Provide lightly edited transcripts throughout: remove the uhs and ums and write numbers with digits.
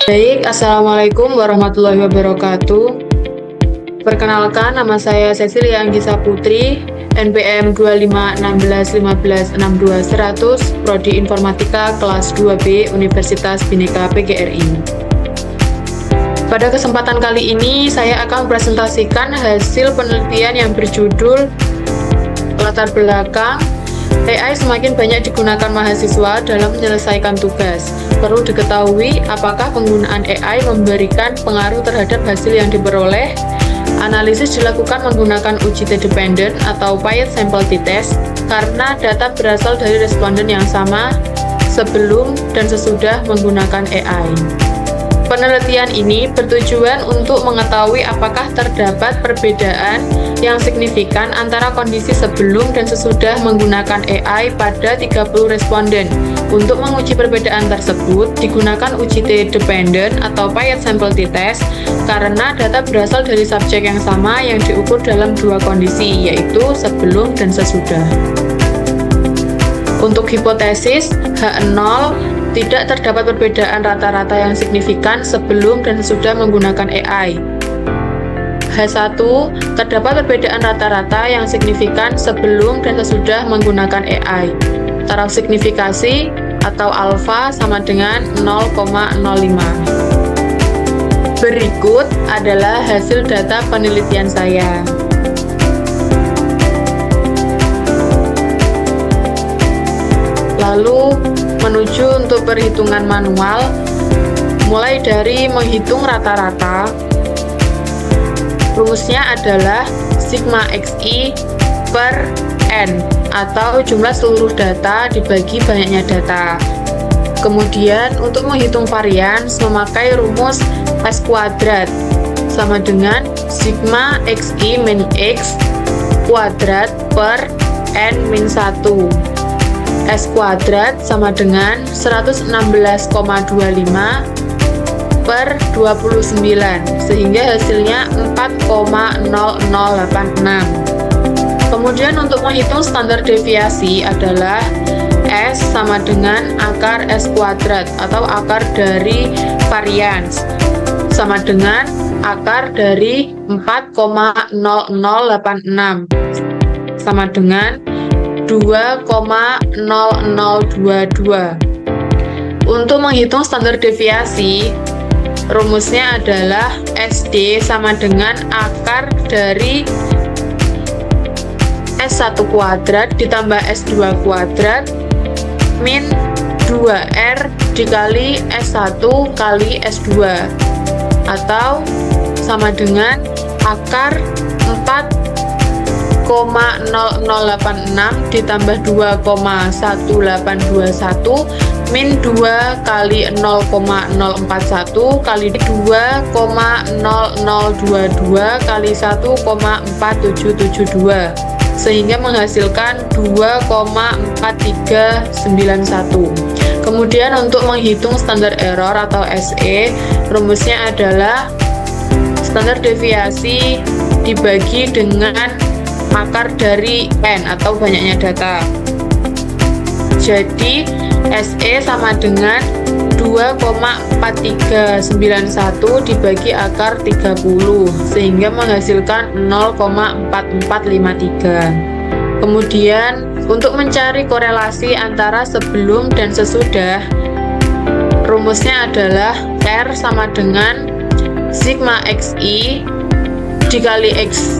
Baik, Assalamualaikum warahmatullahi wabarakatuh. Perkenalkan, nama saya Cecilia Anggisa Putri, NPM 2516156200, Prodi Informatika kelas 2B Universitas Bhinneka PGRI. Pada kesempatan kali ini, saya akan presentasikan hasil penelitian yang berjudul Latar Belakang AI semakin banyak digunakan mahasiswa dalam menyelesaikan tugas. Perlu diketahui apakah penggunaan AI memberikan pengaruh terhadap hasil yang diperoleh. Analisis dilakukan menggunakan uji t-dependent atau paired sample t-test karena data berasal dari responden yang sama sebelum dan sesudah menggunakan AI. Penelitian ini bertujuan untuk mengetahui apakah terdapat perbedaan yang signifikan antara kondisi sebelum dan sesudah menggunakan AI pada 30 responden. Untuk menguji perbedaan tersebut, digunakan uji t-dependent atau paired sample t-test karena data berasal dari subjek yang sama yang diukur dalam dua kondisi, yaitu sebelum dan sesudah. Untuk hipotesis, H0 tidak terdapat perbedaan rata-rata yang signifikan sebelum dan sesudah menggunakan AI. H1 terdapat perbedaan rata-rata yang signifikan sebelum dan sesudah menggunakan AI. Taraf signifikasi atau alfa sama dengan 0,05. Berikut adalah hasil data penelitian saya. Lalu menuju untuk perhitungan manual, mulai dari menghitung rata-rata. Rumusnya adalah sigma xi per n atau jumlah seluruh data dibagi banyaknya data. Kemudian untuk menghitung varians memakai rumus S kuadrat sama dengan sigma xi min x kuadrat per n min 1. S kuadrat sama dengan 116,25 per 29 sehingga hasilnya 4,0086. Kemudian untuk menghitung standar deviasi adalah S sama dengan akar S kuadrat atau akar dari varians sama dengan akar dari 4,0086 sama dengan 2,0022. Untuk menghitung standar deviasi, rumusnya adalah SD sama dengan akar dari S1 kuadrat ditambah S2 kuadrat min 2R dikali S1 kali S2 atau sama dengan akar 4,0086 ditambah 2,1821 min 2 kali 0,041 kali 2,0022 kali 1,4772 sehingga menghasilkan 2,4391. Kemudian untuk menghitung standar error atau SE, rumusnya adalah standar deviasi dibagi dengan akar dari N atau banyaknya data. Jadi SE sama dengan 2,4391 dibagi akar 30 sehingga menghasilkan 0,4453. Kemudian untuk mencari korelasi antara sebelum dan sesudah, rumusnya adalah R sama dengan sigma xi dikali x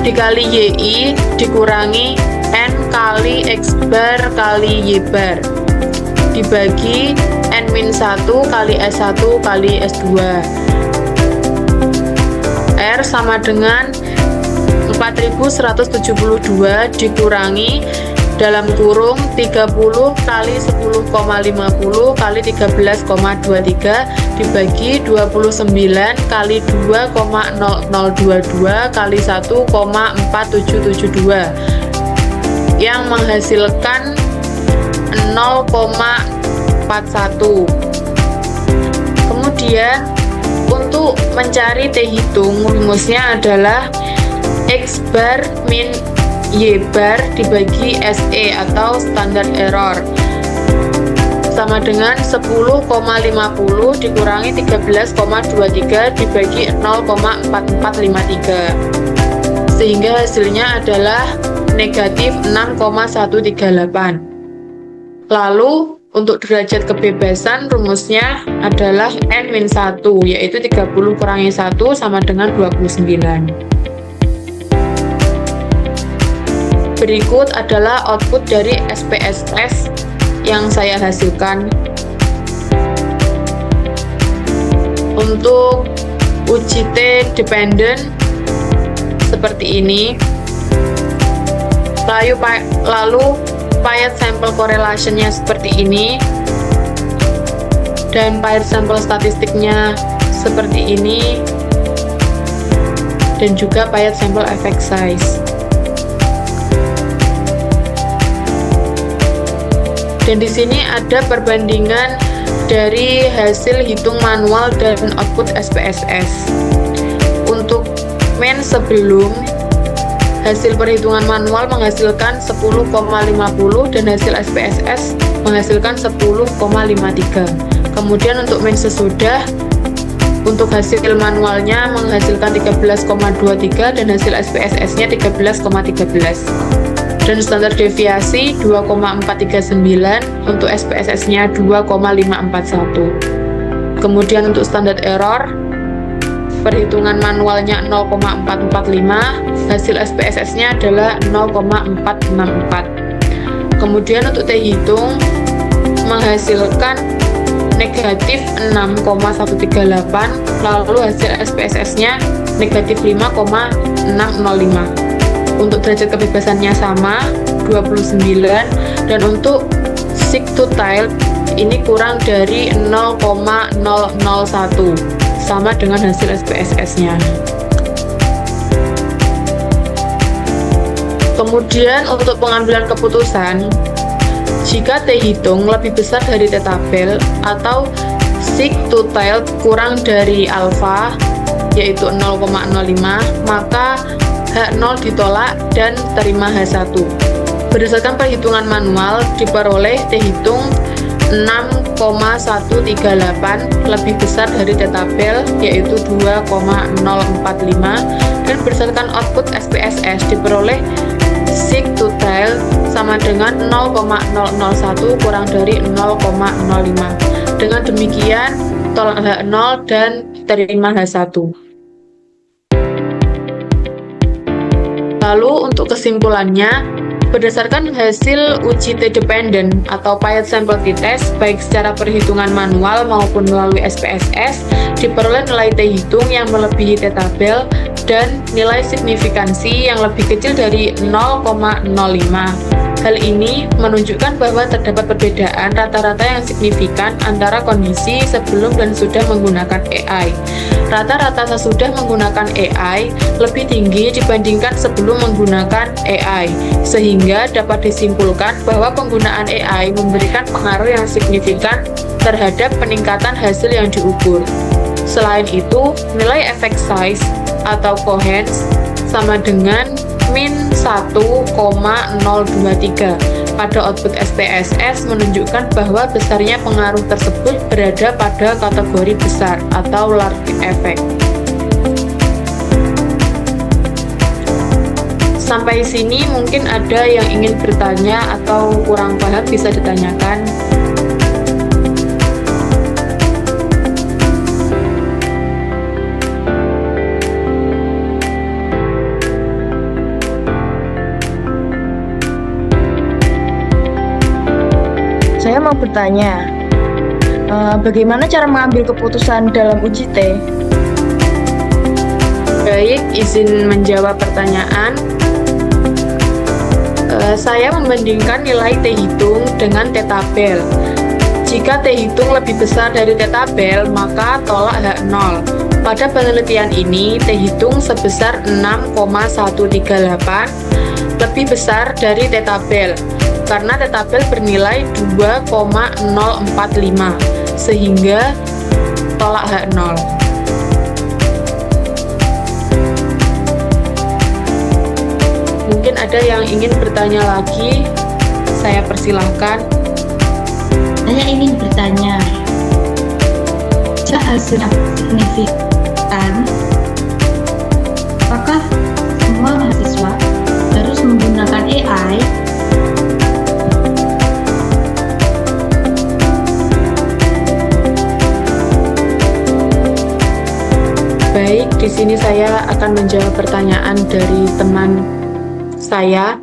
dikali yi dikurangi n kali x bar kali y bar dibagi n-1 kali S1 kali S2. R sama dengan 4172 dikurangi dalam kurung 30 kali 10,50 kali 13,23 dibagi 29 kali 2,0022 kali 1,4772 yang menghasilkan 0,41. Kemudian untuk mencari T hitung, rumusnya adalah X bar min Y bar dibagi SE atau standar error sama dengan 10,50 dikurangi 13,23 dibagi 0,4453, sehingga hasilnya adalah negatif 6,138. Lalu untuk derajat kebebasan rumusnya adalah N-1, yaitu 30 kurangi 1 sama dengan 29. Berikut adalah output dari SPSS yang saya hasilkan. Untuk uji T dependent seperti ini. Lalu paired sample correlation-nya seperti ini, dan paired sample statistiknya seperti ini, dan juga paired sample effect size. Dan di sini ada perbandingan dari hasil hitung manual dan output SPSS. Untuk main sebelum, hasil perhitungan manual menghasilkan 10,50 dan hasil SPSS menghasilkan 10,53. Kemudian untuk main sesudah, untuk hasil manualnya menghasilkan 13,23 dan hasil SPSS-nya 13,13. Dan standar deviasi 2,439, untuk SPSS-nya 2,541. Kemudian untuk standar error, perhitungan manualnya 0,445, hasil SPSS-nya adalah 0,464. Kemudian untuk T hitung menghasilkan negatif 6,138, lalu hasil SPSS-nya negatif 5,605. Untuk derajat kebebasannya sama 29, dan untuk seek to tile ini kurang dari 0,001 sama dengan hasil SPSS-nya. Kemudian untuk pengambilan keputusan, jika T hitung lebih besar dari T tabel atau seek to tile kurang dari alfa yaitu 0,05, maka H0 ditolak dan terima H1. Berdasarkan perhitungan manual diperoleh T hitung 6,138 lebih besar dari T tabel yaitu 2,045, dan berdasarkan output SPSS diperoleh seek to tile sama dengan 0,001 kurang dari 0,05. Dengan demikian tolak H0 dan terima H1. Lalu untuk kesimpulannya, berdasarkan hasil uji T dependent atau paired sample t-test baik secara perhitungan manual maupun melalui SPSS, diperoleh nilai T hitung yang melebihi T tabel dan nilai signifikansi yang lebih kecil dari 0,05. Hal ini menunjukkan bahwa terdapat perbedaan rata-rata yang signifikan antara kondisi sebelum dan sudah menggunakan AI. Rata-rata sesudah menggunakan AI lebih tinggi dibandingkan sebelum menggunakan AI, sehingga dapat disimpulkan bahwa penggunaan AI memberikan pengaruh yang signifikan terhadap peningkatan hasil yang diukur. Selain itu, nilai effect size atau coherence sama dengan min 1,023 pada output SPSS menunjukkan bahwa besarnya pengaruh tersebut berada pada kategori besar atau large effect. Sampai sini mungkin ada yang ingin bertanya atau kurang paham bisa ditanyakan. Saya mau bertanya, bagaimana cara mengambil keputusan dalam uji T? Baik, izin menjawab pertanyaan. Saya membandingkan nilai T hitung dengan T tabel. Jika T hitung lebih besar dari T tabel, maka tolak H0. Pada penelitian ini, T hitung sebesar 6,138 lebih besar dari T tabel, karena T tabel bernilai 2,045, sehingga tolak H0. ada yang ingin bertanya lagi? Saya persilahkan. Saya ingin bertanya, jika hasil signifikan, apakah semua mahasiswa harus menggunakan AI? Baik, di sini saya akan menjawab pertanyaan dari teman saya.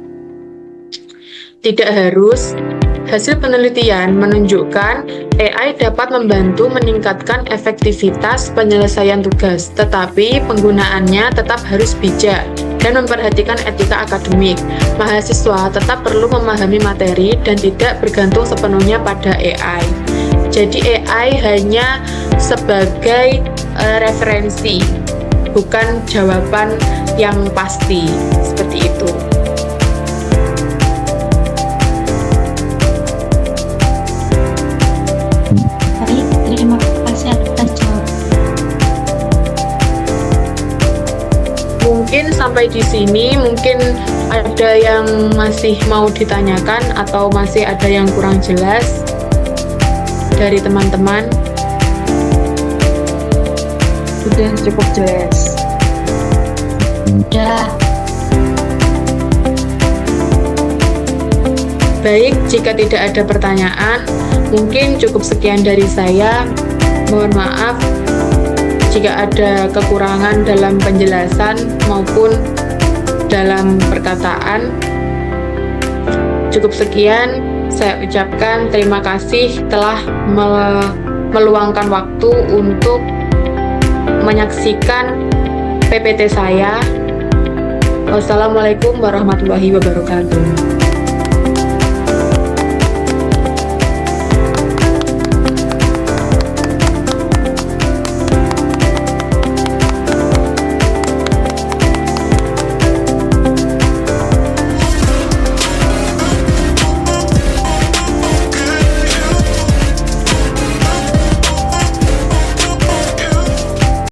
Tidak harus. Hasil penelitian menunjukkan AI dapat membantu meningkatkan efektivitas penyelesaian tugas, tetapi penggunaannya tetap harus bijak dan memperhatikan etika akademik. Mahasiswa tetap perlu memahami materi dan tidak bergantung sepenuhnya pada AI. Jadi AI hanya sebagai referensi, bukan jawaban yang pasti, seperti itu. Baik, terima kasih atas jawaban. Mungkin sampai di sini, mungkin ada yang masih mau ditanyakan atau masih ada yang kurang jelas dari teman-teman. Sudah cukup jelas. Sudah. Baik, jika tidak ada pertanyaan, mungkin cukup sekian dari saya. Mohon maaf jika ada kekurangan dalam penjelasan maupun dalam perkataan. Cukup sekian, saya ucapkan terima kasih telah meluangkan waktu untuk menyaksikan PPT saya. Wassalamualaikum warahmatullahi wabarakatuh.